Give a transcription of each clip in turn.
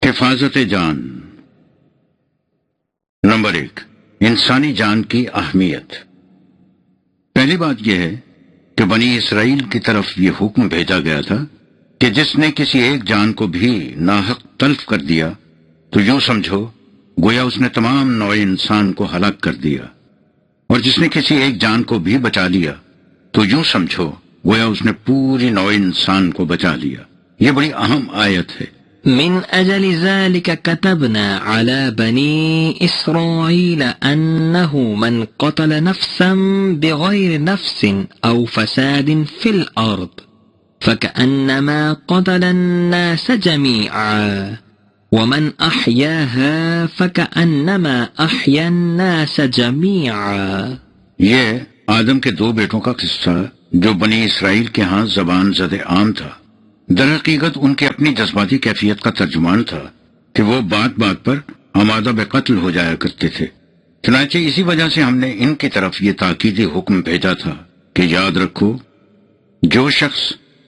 حفاظت جان۔ نمبر 1، انسانی جان کی اہمیت۔ پہلی بات یہ ہے کہ بنی اسرائیل کی طرف یہ حکم بھیجا گیا تھا کہ جس نے کسی ایک جان کو بھی ناحق تلف کر دیا تو یوں سمجھو گویا اس نے تمام نوع انسان کو ہلاک کر دیا، اور جس نے کسی ایک جان کو بھی بچا لیا تو یوں سمجھو گویا اس نے پوری نوع انسان کو بچا لیا۔ یہ بڑی اہم آیت ہے۔ من أجل ذلك كتبنا على بني إسرائيل أنه من قتل نفسا بغير نفس أو فساد في الأرض فكأنما قتل الناس جميعا ومن أحياها فكأنما أحيا الناس جميعا۔ یہ آدم کے 2 بیٹوں کا قصہ جو بنی اسرائیل کے ہاں زبان زد عام تھا، در حقیقت ان کی اپنی جذباتی کیفیت کا ترجمان تھا کہ وہ بات بات پر آمادہ بے قتل ہو جایا کرتے تھے۔ چنانچہ اسی وجہ سے ہم نے ان کی طرف یہ تاکیدی حکم بھیجا تھا کہ یاد رکھو، جو شخص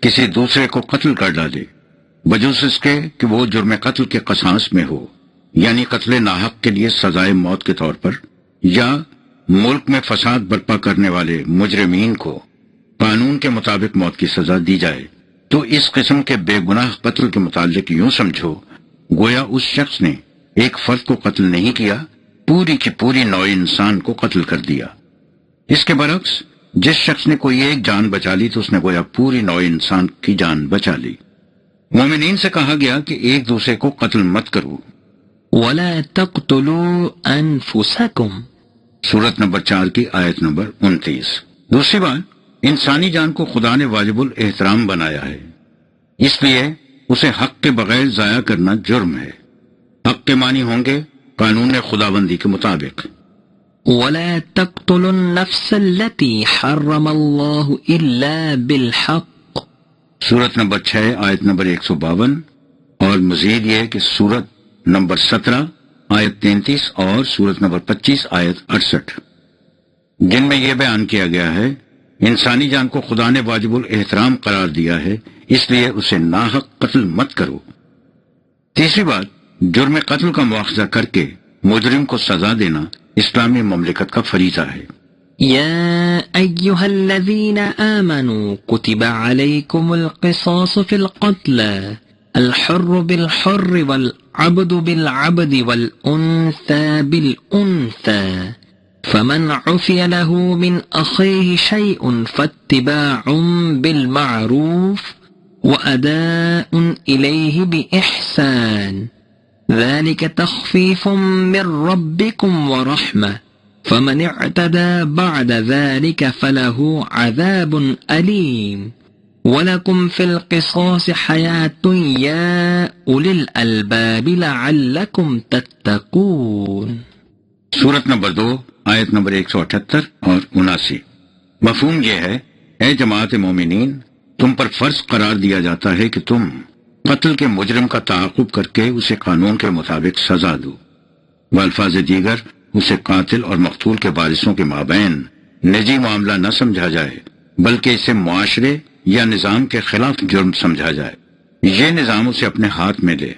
کسی دوسرے کو قتل کر ڈالے بجوز اس کے کہ وہ جرم قتل کے قصاص میں ہو، یعنی قتل ناحق کے لیے سزائے موت کے طور پر، یا ملک میں فساد برپا کرنے والے مجرمین کو قانون کے مطابق موت کی سزا دی جائے، تو اس قسم کے بے گناہ قتل کے متعلق یوں سمجھو گویا اس شخص نے ایک فرد کو قتل نہیں کیا، پوری کی پوری نوع انسان کو قتل کر دیا۔ اس کے برعکس جس شخص نے کوئی ایک جان بچا لی تو اس نے گویا پوری نوع انسان کی جان بچا لی۔ مومنین سے کہا گیا کہ ایک دوسرے کو قتل مت کرو۔ ولا تقتلوا انفسکم، سورت نمبر 4 کی آیت نمبر 29۔ دوسری بات، انسانی جان کو خدا نے واجب الاحترام بنایا ہے، اس لیے اسے حق کے بغیر ضائع کرنا جرم ہے۔ حق کے معنی ہوں گے قانون خداوندی کے مطابق۔ ولا تقتلوا النفس التي حرم الله الا بالحق، سورت نمبر 6 آیت نمبر 152، اور مزید یہ کہ سورت نمبر 17 آیت 33 اور سورت نمبر 25 آیت 68، جن میں یہ بیان کیا گیا ہے انسانی جان کو خدا نے واجب الاحترام قرار دیا ہے، اس لیے اسے ناحق قتل مت کرو۔ تیسری بات، جرم قتل کا مواخذہ کر کے مجرم کو سزا دینا اسلامی مملکت کا فریضہ ہے۔ يا أيها الذين آمنوا كتب عليكم القصاص في القتلى الحر بالحر والعبد بالعبد والأنثى بالأنثى فمن عفي له من أخيه شيء فاتباع بالمعروف وأداء إليه بإحسان ذلك تخفيف من ربكم ورحمة فمن اعتدى بعد ذلك فله عذاب أليم وَلَكُمْ فِي الْقِصَاصِ حَيَاةٌ يَا أُولِي الْأَلْبَابِ لَعَلَّكُمْ تَتَّقُونَ۔ سورت نمبر 2 آیت نمبر 178 اور 79۔ مفہوم یہ ہے، اے جماعت مومنین، تم پر فرض قرار دیا جاتا ہے کہ تم قتل کے مجرم کا تعاقب کر کے اسے قانون کے مطابق سزا دو، والفاظ دیگر اسے قاتل اور مقتول کے وارثوں کے مابین نجی معاملہ نہ سمجھا جائے، بلکہ اسے معاشرے یا نظام کے خلاف جرم سمجھا جائے، یہ نظام اسے اپنے ہاتھ میں لے۔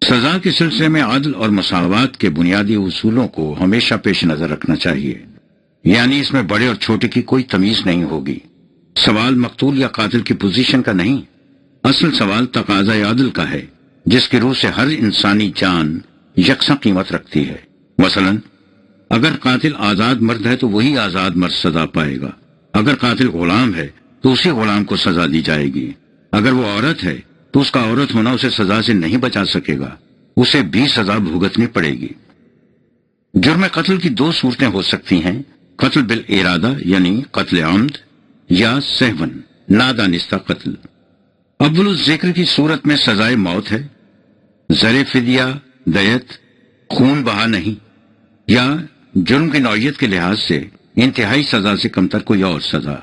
سزا کے سلسلے میں عدل اور مساوات کے بنیادی اصولوں کو ہمیشہ پیش نظر رکھنا چاہیے، یعنی اس میں بڑے اور چھوٹے کی کوئی تمیز نہیں ہوگی۔ سوال مقتول یا قاتل کی پوزیشن کا نہیں، اصل سوال تقاضا عدل کا ہے، جس کی روح سے ہر انسانی جان یکساں قیمت رکھتی ہے۔ مثلا اگر قاتل آزاد مرد ہے تو وہی آزاد مرد سزا پائے گا، اگر قاتل غلام ہے تو اسی غلام کو سزا دی جائے گی، اگر وہ عورت ہے تو اس کا عورت ہونا اسے سزا سے نہیں بچا سکے گا، اسے بھی سزا بھگتنی پڑے گی۔ جرم قتل کی 2 صورتیں ہو سکتی ہیں، قتل بالارادہ یعنی قتل عمد، یا سہون نادانستہ قتل۔ اول الذکر کی صورت میں سزائے موت ہے، زر فدیہ، دیت، خون بہا نہیں، یا جرم کی نوعیت کے لحاظ سے انتہائی سزا سے کمتر کوئی اور سزا،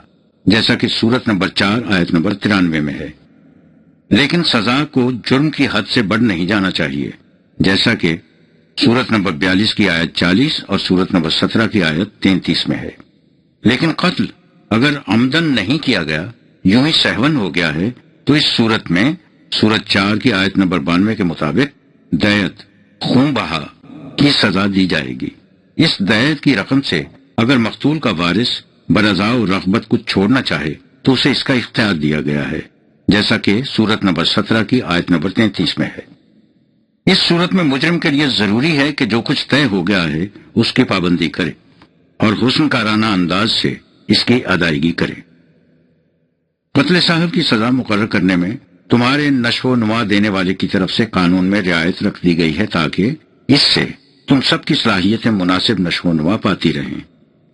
جیسا کہ سورت نمبر 4 آیت نمبر 93 میں ہے۔ لیکن سزا کو جرم کی حد سے بڑھ نہیں جانا چاہیے، جیسا کہ سورت نمبر 42 کی آیت 40 اور سورت نمبر 17 کی آیت 33 میں ہے۔ لیکن قتل اگر عمدن نہیں کیا گیا، یوں ہی سہون ہو گیا ہے، تو اس صورت میں سورت 4 کی آیت نمبر 92 کے مطابق دیت خون بہا کی سزا دی جائے گی۔ اس دیت کی رقم سے اگر مقتول کا وارث برضا و رغبت کچھ چھوڑنا چاہے تو اسے اس کا اختیار دیا گیا ہے، جیسا کہ سورت نمبر 17 کی آیت نمبر 33 میں ہے۔ اس صورت میں مجرم کے لیے ضروری ہے کہ جو کچھ طے ہو گیا ہے اس کی پابندی کرے اور حسن کارانہ انداز سے اس کی ادائیگی کرے۔ قتل صاحب کی سزا مقرر کرنے میں تمہارے نشو و نما دینے والے کی طرف سے قانون میں رعایت رکھ دی گئی ہے تاکہ اس سے تم سب کی صلاحیتیں مناسب نشو و نما پاتی رہیں،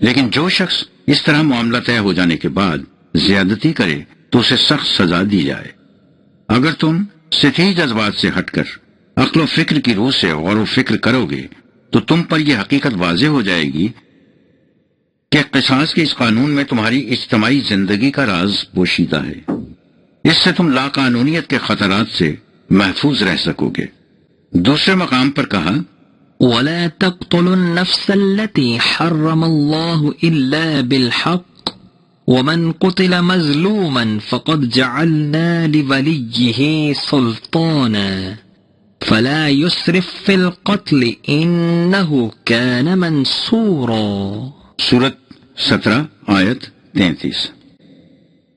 لیکن جو شخص اس طرح معاملہ طے ہو جانے کے بعد زیادتی کرے تو اسے سخت سزا دی جائے۔ اگر تم سطحی جذبات سے ہٹ کر عقل و فکر کی روح سے غور و فکر کرو گے تو تم پر یہ حقیقت واضح ہو جائے گی کہ قصاص کے اس قانون میں تمہاری اجتماعی زندگی کا راز پوشیدہ ہے۔ اس سے تم لاقانونیت کے خطرات سے محفوظ رہ سکو گے۔ دوسرے مقام پر کہا وَلَا تَقْتُلُوا النَّفْسَ الَّتِي حَرَّمَ اللَّهُ إِلَّا بِالْحَقِّ وَمَنْ قُتِلَ مَظْلُومًا فَقَدْ جَعَلْنَا لِوَلِيِّهِ سُلْطَانًا فَلَا يُسْرِفْ فِي الْقَتْلِ إِنَّهُ كَانَ مَنْصُورًا۔ سورت 17 آیت 33۔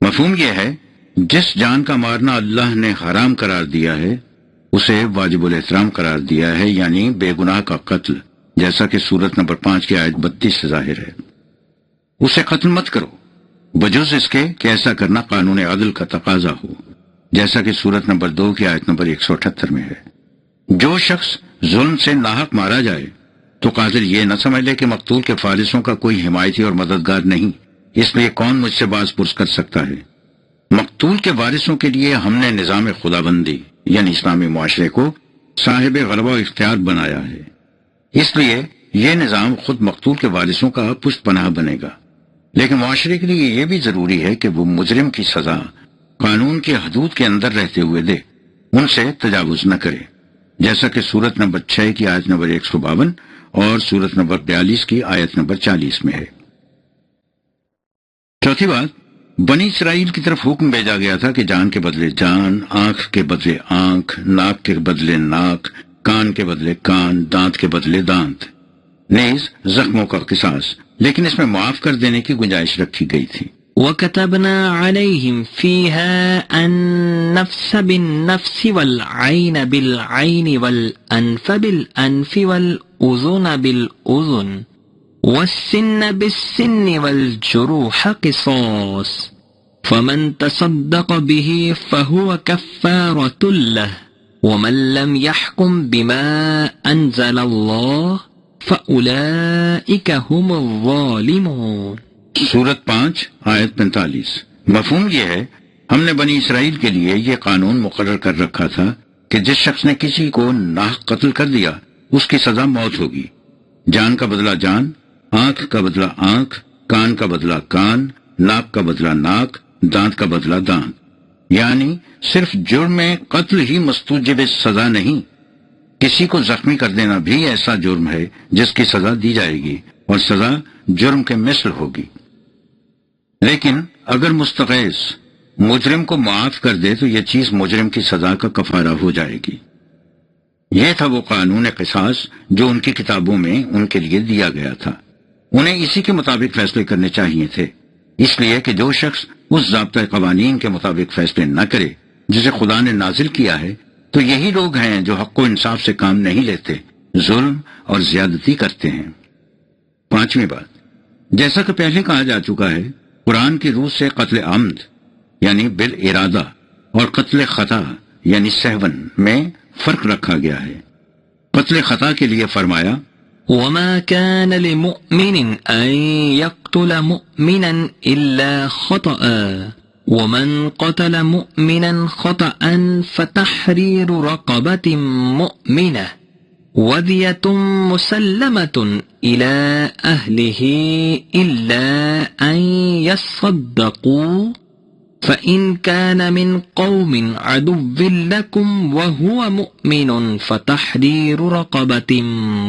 مفہوم یہ ہے جس جان کا مارنا اللہ نے حرام قرار دیا ہے اسے واجب الاحترام قرار دیا ہے، یعنی بے گناہ کا قتل، جیسا کہ سورت نمبر 5 کی آیت 32 سے ظاہر ہے۔ اسے قتل مت کرو بجز اس کے کہ ایسا کرنا قانون عدل کا تقاضا ہو، جیسا کہ سورت نمبر 2 کی آیت نمبر 178 میں ہے۔ جو شخص ظلم سے ناحق مارا جائے تو قاتل یہ نہ سمجھ لے کہ مقتول کے فارسوں کا کوئی حمایتی اور مددگار نہیں، اس لیے کون مجھ سے باز پرس کر سکتا ہے۔ مقتول کے وارثوں کے لیے ہم نے نظام خداوندی یعنی اسلامی معاشرے کو صاحب غلبہ و اختیار بنایا ہے، اس لیے یہ نظام خود مقتول کے وارثوں کا پشت پناہ بنے گا، لیکن معاشرے کے لیے یہ بھی ضروری ہے کہ وہ مجرم کی سزا قانون کے حدود کے اندر رہتے ہوئے دے، ان سے تجاوز نہ کرے، جیسا کہ سورت نمبر 6 کی آیت نمبر 152 اور سورت نمبر 42 کی آیت نمبر 40 میں ہے۔ چوتھی بات، بنی اسرائیل کی طرف حکم بھیجا گیا تھا کہ جان کے بدلے جان، آنکھ کے بدلے آنکھ، ناک کے بدلے ناک، کان کے بدلے کان، دانت کے بدلے دانت، نیز زخموں کا قصاص، لیکن اس میں معاف کر دینے کی گنجائش رکھی گئی تھی۔ وَكَتَبْنَا عَلَيْهِمْ فِيهَا النَّفْسَ بِالنَّفْسِ وَالْعَيْنَ بِالْعَيْنِ وَالْأَنْفَ بِالْأَنْفِ وَالْأُذُنَ بِالْأُذُنِ وَالسِّنَّ بِالسِّنِّ وَالْجُرُوحَ قِصَاص فَمَنْ تَصَدَّقَ بِهِ فَهُوَ كَفَّارَةٌ لَهُ وَمَنْ لَمْ يَحْكُمْ بِمَا أَنزَلَ اللَّهُ فَأُولَئِكَ هُمُ الظَّالِمُونَ۔ سورت 5 آیت 45۔ مفہوم یہ ہے ہم نے بنی اسرائیل کے لیے یہ قانون مقرر کر رکھا تھا کہ جس شخص نے کسی کو ناحق قتل کر دیا اس کی سزا موت ہوگی۔ جان کا بدلہ جان، آنکھ کا بدلہ آنکھ، کان کا بدلہ کان، ناک کا بدلہ ناک، دانت کا بدلہ دانت، یعنی صرف جرم قتل ہی مستوجب سزا نہیں، کسی کو زخمی کر دینا بھی ایسا جرم ہے جس کی سزا دی جائے گی اور سزا جرم کے مثل ہوگی۔ لیکن اگر مستغیث مجرم کو معاف کر دے تو یہ چیز مجرم کی سزا کا کفارہ ہو جائے گی۔ یہ تھا وہ قانون قصاص جو ان کی کتابوں میں ان کے لیے دیا گیا تھا، انہیں اسی کے مطابق فیصلے کرنے چاہیے تھے، اس لیے کہ جو شخص اس ضابطۂ قوانین کے مطابق فیصلے نہ کرے جسے خدا نے نازل کیا ہے تو یہی لوگ ہیں جو حق و انصاف سے کام نہیں لیتے، ظلم اور زیادتی کرتے ہیں۔ پانچویں بات، جیسا کہ پہلے کہا جا چکا ہے، قرآن کی روح سے قتل عمد یعنی بالارادہ اور قتل خطا یعنی سہون میں فرق رکھا گیا ہے۔ قتل خطا کے لیے فرمایا وَمَا كَانَ لِمُؤْمِنٍ أَن يَقْتُلَ مُؤْمِنًا إِلَّا خَطَأً وَمَنْ قَتَلَ مُؤْمِنًا خَطَأً فَتَحْرِيرُ رَقَبَةٍ مُؤْمِنَةٍ وَدِيَةٌ مُسَلَّمَةٌ إِلَى أَهْلِهِ إِلَّا أَن يَصَّدَّقُوا فَإِن كَانَ مِنْ قَوْمٍ عَدُوٍّ لَكُمْ وَهُوَ مُؤْمِنٌ فَتَحْرِيرُ رَقَبَةٍ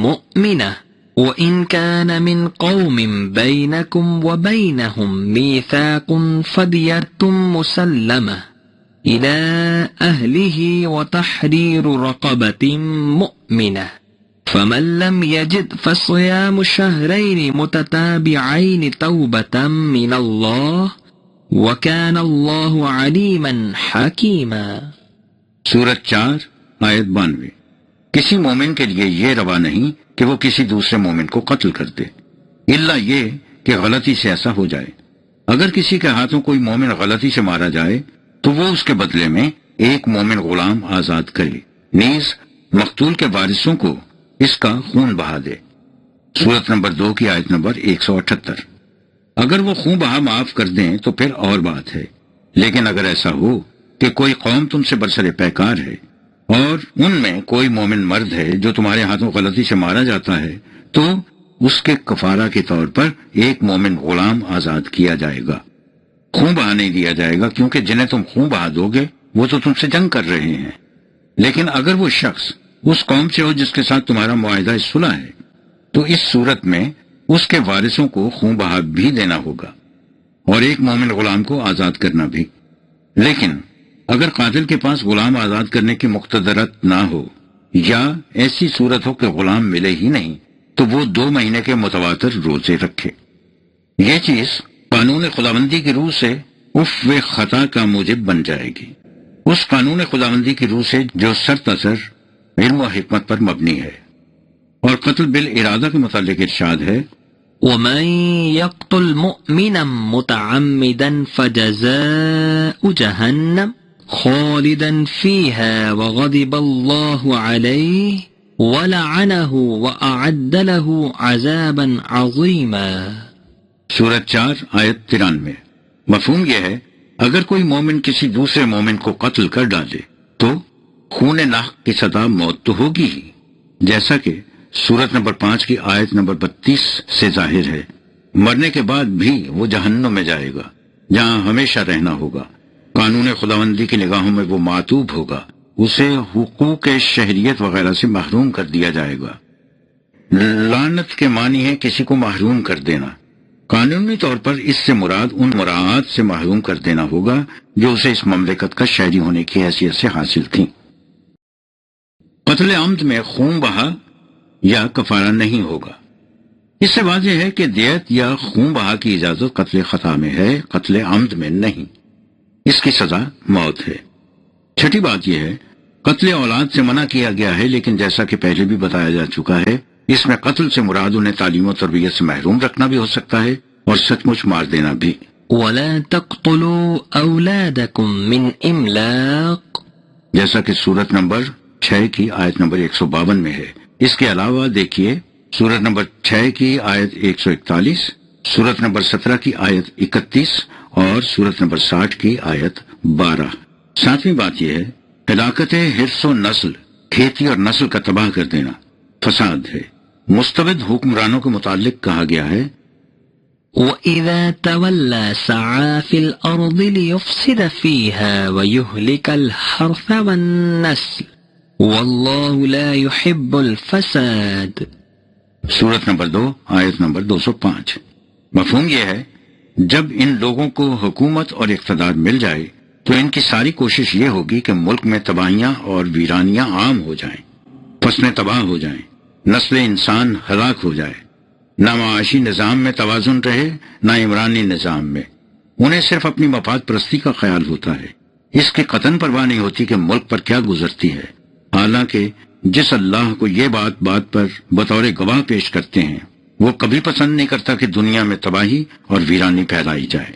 مُؤْمِنَةٍ وَإِن كَانَ مِنْ قَوْمٍ بَيْنَكُمْ وَبَيْنَهُمْ مِيثَاقٌ فَدِيَةٌ مُسَلَّمَةٌ إلى أهله وتحرير رقبة مؤمنة فمن لم يجد فصيام شهرين متتابعين توبة من الله وكان الله عليما حكيما۔ سورت 4 آیت 92۔ کسی مومن کے لیے یہ روا نہیں کہ وہ کسی دوسرے مومن کو قتل کر دے، الا یہ کہ غلطی سے ایسا ہو جائے۔ اگر کسی کے ہاتھوں کوئی مومن غلطی سے مارا جائے تو وہ اس کے بدلے میں ایک مومن غلام آزاد کرے، نیز مقتول کے وارثوں کو اس کا خون بہا دے۔ سورت نمبر 2 کی آیت نمبر 178۔ اگر وہ خون بہا معاف کر دیں تو پھر اور بات ہے، لیکن اگر ایسا ہو کہ کوئی قوم تم سے برسر پیکار ہے اور ان میں کوئی مومن مرد ہے جو تمہارے ہاتھوں غلطی سے مارا جاتا ہے تو اس کے کفارہ کے طور پر ایک مومن غلام آزاد کیا جائے گا۔ خون بہا نہیں دیا جائے گا، کیونکہ جنہیں تم خون بہا دو گے وہ تو تم سے جنگ کر رہے ہیں، لیکن اگر وہ شخص اس قوم سے ہو جس کے ساتھ تمہارا معاہدہ صلح ہے تو اس صورت میں اس کے وارثوں کو خون بہا بھی دینا ہوگا اور ایک مومن غلام کو آزاد کرنا بھی۔ لیکن اگر قاتل کے پاس غلام آزاد کرنے کی مقتدرت نہ ہو یا ایسی صورت ہو کہ غلام ملے ہی نہیں تو وہ 2 مہینے کے متواتر روزے رکھے۔ یہ چیز قانون خداوندی کی روح سے عفو خطا کا موجب بن جائے گی، اس قانون خداوندی کی روح سے جو سرتاسر علم و حکمت پر مبنی ہے۔ اور قتل بالارادہ کے متعلق ارشاد ہے، ومن يقتل مؤمنا متعمدا فجزاء جهنم خالدا فيها وغضب الله عليه ولعنه وأعد له عذابا عظيما۔ سورت 4 آیت 93۔ مفہوم یہ ہے اگر کوئی مومن کسی دوسرے مومن کو قتل کر ڈالے تو خون نحق کی سزا موت تو ہوگی ہی، جیسا کہ سورت نمبر 5 کی آیت نمبر 32 سے ظاہر ہے۔ مرنے کے بعد بھی وہ جہنم میں جائے گا جہاں ہمیشہ رہنا ہوگا۔ قانون خداوندی کی نگاہوں میں وہ معتوب ہوگا، اسے حقوق شہریت وغیرہ سے محروم کر دیا جائے گا۔ لعنت کے معنی ہے کسی کو محروم کر دینا۔ قانونی طور پر اس سے مراد ان مراعات سے محروم کر دینا ہوگا جو اسے اس مملکت کا شہری ہونے کی حیثیت سے حاصل تھیں۔ قتل عمد میں خون بہا یا کفارہ نہیں ہوگا۔ اس سے واضح ہے کہ دیت یا خون بہا کی اجازت قتل خطا میں ہے، قتل عمد میں نہیں۔ اس کی سزا موت ہے۔ چھٹی بات یہ ہے قتل اولاد سے منع کیا گیا ہے، لیکن جیسا کہ پہلے بھی بتایا جا چکا ہے اس میں قتل سے مراد انہیں تعلیم و تربیت سے محروم رکھنا بھی ہو سکتا ہے اور سچ مچ مار دینا بھی۔ وَلَا تَقْتُلُوا أَوْلَادَكُمْ مِنْ إِمْلَاقٍ، جیسا کہ سورت نمبر 6 کی آیت نمبر 152 میں ہے۔ اس کے علاوہ دیکھیے سورت نمبر 6 کی آیت 141، سورت نمبر 17 کی آیت 31 اور سورت نمبر 60 کی آیت 12۔ 7ویں بات یہ ہے ہلاکت حرص و نسل، کھیتی اور نسل کا تباہ کر دینا فساد ہے۔ مستبد حکمرانوں کے متعلق کہا گیا ہے، وَإِذَا تَوَلَّى سَعَى فِي الْأَرْضِ لِيُفْسِدَ فِيهَا وَيُهْلِكَ الْحَرْثَ وَالنَّسْلَ وَاللَّهُ لَا يُحِبُّ الْفَسَادَ۔ سورت نمبر 2 آیت نمبر 205۔ مفہوم یہ ہے جب ان لوگوں کو حکومت اور اقتدار مل جائے تو ان کی ساری کوشش یہ ہوگی کہ ملک میں تباہیاں اور ویرانیاں عام ہو جائیں، فصلیں تباہ ہو جائیں، نسل انسان ہلاک ہو جائے، نہ معاشی نظام میں توازن رہے نہ عمرانی نظام میں۔ انہیں صرف اپنی مفاد پرستی کا خیال ہوتا ہے، اس کی قطعاً پرواہ نہیں ہوتی کہ ملک پر کیا گزرتی ہے، حالانکہ جس اللہ کو یہ بات بات پر بطور گواہ پیش کرتے ہیں وہ کبھی پسند نہیں کرتا کہ دنیا میں تباہی اور ویرانی پھیلائی جائے۔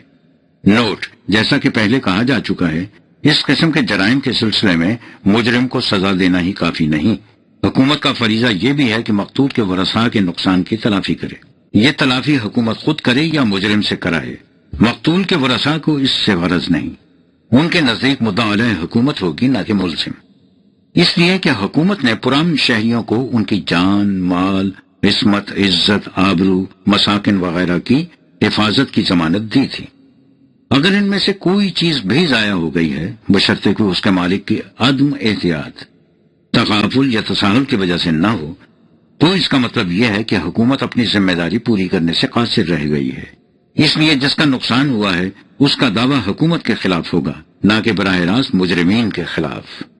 نوٹ، جیسا کہ پہلے کہا جا چکا ہے اس قسم کے جرائم کے سلسلے میں مجرم کو سزا دینا ہی کافی نہیں، حکومت کا فریضہ یہ بھی ہے کہ مقتول کے ورثاء کے نقصان کی تلافی کرے۔ یہ تلافی حکومت خود کرے یا مجرم سے کرائے، مقتول کے ورثاء کو اس سے غرض نہیں، ان کے نزدیک مدعا علیہ حکومت ہوگی نہ کہ ملزم، اس لیے کہ حکومت نے پرامن شہریوں کو ان کی جان، مال، عصمت، عزت، آبرو، مساکن وغیرہ کی حفاظت کی ضمانت دی تھی۔ اگر ان میں سے کوئی چیز بھی ضائع ہو گئی ہے بشرطے کہ اس کے مالک کی عدم احتیاط، تغافل یا تساہل کی وجہ سے نہ ہو، تو اس کا مطلب یہ ہے کہ حکومت اپنی ذمہ داری پوری کرنے سے قاصر رہ گئی ہے۔ اس لیے جس کا نقصان ہوا ہے اس کا دعویٰ حکومت کے خلاف ہوگا، نہ کہ براہ راست مجرمین کے خلاف۔